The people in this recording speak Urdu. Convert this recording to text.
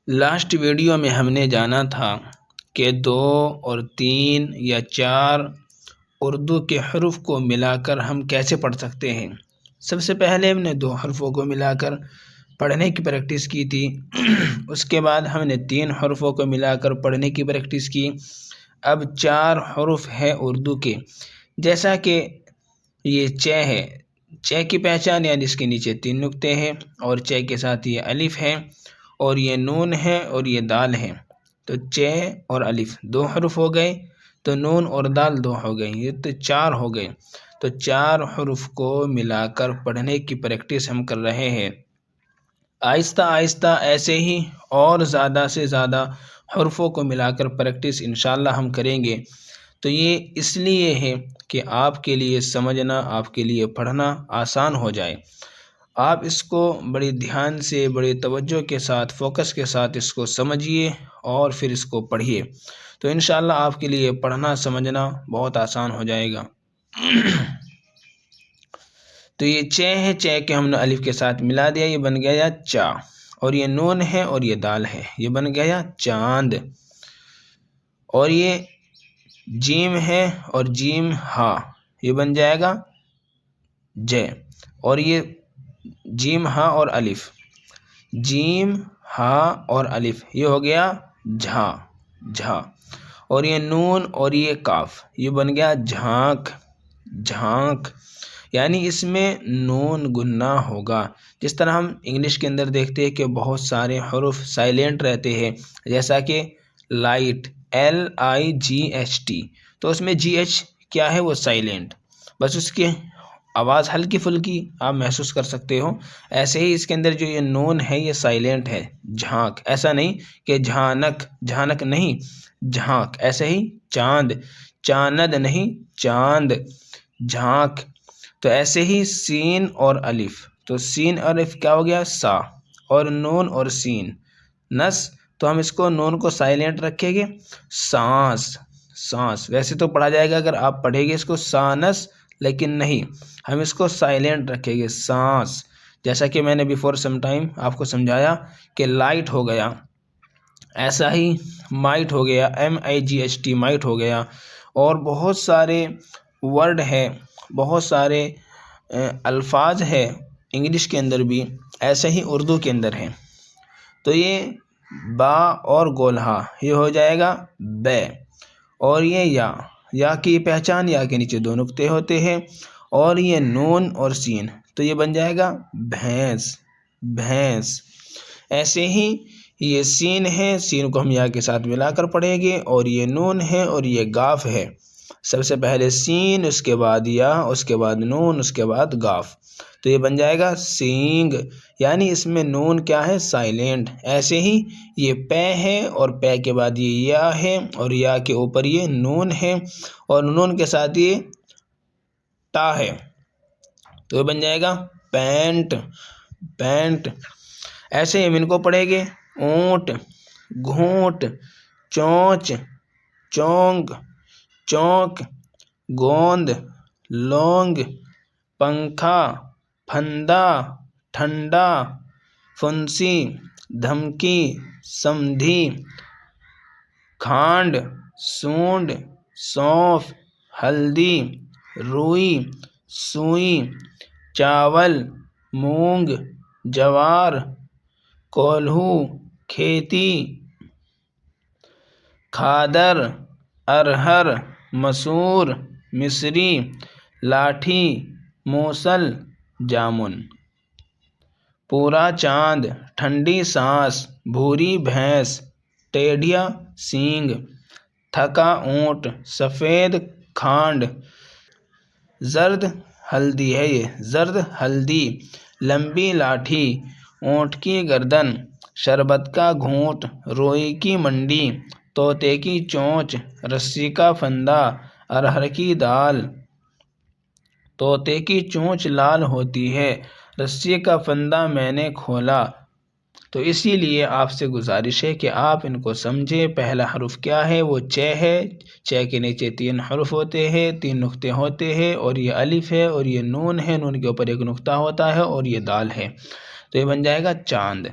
لاسٹ ویڈیو میں ہم نے جانا تھا کہ 2 اور 3 یا 4 اردو کے حروف کو ملا کر ہم کیسے پڑھ سکتے ہیں۔ سب سے پہلے ہم نے 2 حروفوں کو ملا کر پڑھنے کی پریکٹس کی تھی۔ اس کے بعد ہم نے 3 حروفوں کو ملا کر پڑھنے کی پریکٹس کی۔ اب 4 حروف ہے اردو کے، جیسا کہ یہ چ ہے۔ چ کی پہچان یعنی اس کے نیچے 3 نقطے ہیں، اور چ کے ساتھ یہ الف ہے، اور یہ نون ہے، اور یہ دال ہے۔ تو چ اور الف 2 حروف ہو گئے، تو نون اور دال 2 ہو گئے، یہ تو 4 ہو گئے۔ تو 4 حروف کو ملا کر پڑھنے کی پریکٹس ہم کر رہے ہیں۔ آہستہ آہستہ ایسے ہی اور زیادہ سے زیادہ حروفوں کو ملا کر پریکٹس انشاءاللہ ہم کریں گے۔ تو یہ اس لیے ہے کہ آپ کے لیے سمجھنا، آپ کے لیے پڑھنا آسان ہو جائے۔ آپ اس کو بڑی دھیان سے، بڑی توجہ کے ساتھ، فوکس کے ساتھ اس کو سمجھیے اور پھر اس کو پڑھیے، تو انشاءاللہ آپ کے لیے پڑھنا سمجھنا بہت آسان ہو جائے گا۔ تو یہ چ ہے، چ کے ہم نے الف کے ساتھ ملا دیا، یہ بن گیا چا، اور یہ نون ہے اور یہ دال ہے، یہ بن گیا چاند۔ اور یہ جیم ہے اور جیم ہا، یہ بن جائے گا جے۔ اور یہ جیم ہا اور الف، جیم ہا اور الف، یہ ہو گیا جھا، جھا۔ اور یہ نون اور یہ کاف، یہ بن گیا جھانک، جھانک۔ یعنی اس میں نون گننا ہوگا۔ جس طرح ہم انگلش کے اندر دیکھتے ہیں کہ بہت سارے حروف سائلنٹ رہتے ہیں، جیسا کہ لائٹ، LIGHT، تو اس میں GH کیا ہے؟ وہ سائلنٹ، بس اس کی آواز ہلکی پھلکی آپ محسوس کر سکتے ہو۔ ایسے ہی اس کے اندر جو یہ نون ہے یہ سائلنٹ ہے، جھانک۔ ایسا نہیں کہ جھانک، جھانک نہیں، جھانک۔ ایسے ہی چاند، چاند نہیں، چاند، جھانک۔ تو ایسے ہی سین اور الف، تو سین اور الف کیا ہو گیا؟ سا، اور نون اور سین نس، تو ہم اس کو نون کو سائلنٹ رکھیں گے، سانس، سانس۔ ویسے تو پڑھا جائے گا اگر آپ پڑھیں گے اس کو سانس، لیکن نہیں، ہم اس کو سائلنٹ رکھیں گے، سانس۔ جیسا کہ میں نے بیفور سم ٹائم آپ کو سمجھایا کہ لائٹ ہو گیا، ایسا ہی مائٹ ہو گیا، MIGHT، مائٹ ہو گیا۔ اور بہت سارے ورڈ ہے، بہت سارے الفاظ ہے انگلش کے اندر بھی، ایسے ہی اردو کے اندر ہے۔ تو یہ با اور گولہا، یہ ہو جائے گا بے۔ اور یہ یا، یا کی پہچان یا کے نیچے 2 نقطے ہوتے ہیں، اور یہ نون اور سین، تو یہ بن جائے گا بھینس، بھینس۔ ایسے ہی یہ سین ہے، سین کو ہم یا کے ساتھ ملا کر پڑھیں گے، اور یہ نون ہے اور یہ گاف ہے۔ سب سے پہلے سین، اس کے بعد یا، اس کے بعد نون، اس کے بعد گاف، تو یہ بن جائے گا سینگ۔ یعنی اس میں نون کیا ہے؟ سائلنٹ۔ ایسے ہی یہ پے ہے، اور پے کے بعد یہ یا ہے، اور یا کے اوپر یہ نون ہے، اور نون کے ساتھ یہ ٹا ہے، تو یہ بن جائے گا پینٹ، پینٹ۔ ایسے ہم ان کو پڑھیں گے، اونٹ، گھونٹ، چونچ، چونگ، چونک، گوند، لونگ، پنکھا، پھندا، ٹھنڈا، پھنسی، دھمکی، سمدھی، کھانڈ، سونڈ، سونف، ہلدی، روئی، سوئی، چاول، مونگ، جوار، کولہو، کھیتی، کھادر، ارہر، مسور، مصری، لاٹھی، موصل، جامن۔ پورا چاند، ٹھنڈی سانس، بھوری بھینس، ٹیڈھیا سینگ، تھکا اونٹ، سفید کھانڈ، زرد ہلدی ہے یہ، زرد ہلدی، لمبی لاٹھی، اونٹ کی گردن، شربت کا گھونٹ، روئی کی منڈی، طوطے کی چونچ، رسی کا پھندا، ارہر کی دال۔ طوطے کی چونچ لال ہوتی ہے، رسی کا پھندا میں نے کھولا۔ تو اسی لیے آپ سے گزارش ہے کہ آپ ان کو سمجھیں۔ پہلا حرف کیا ہے؟ وہ چ ہے، چ کے نیچے 3 حرف ہوتے ہیں، 3 نقطے ہوتے ہیں، اور یہ الف ہے، اور یہ نون ہے، نون کے اوپر 1 نقطہ ہوتا ہے، اور یہ دال ہے، تو یہ بن جائے گا چاند۔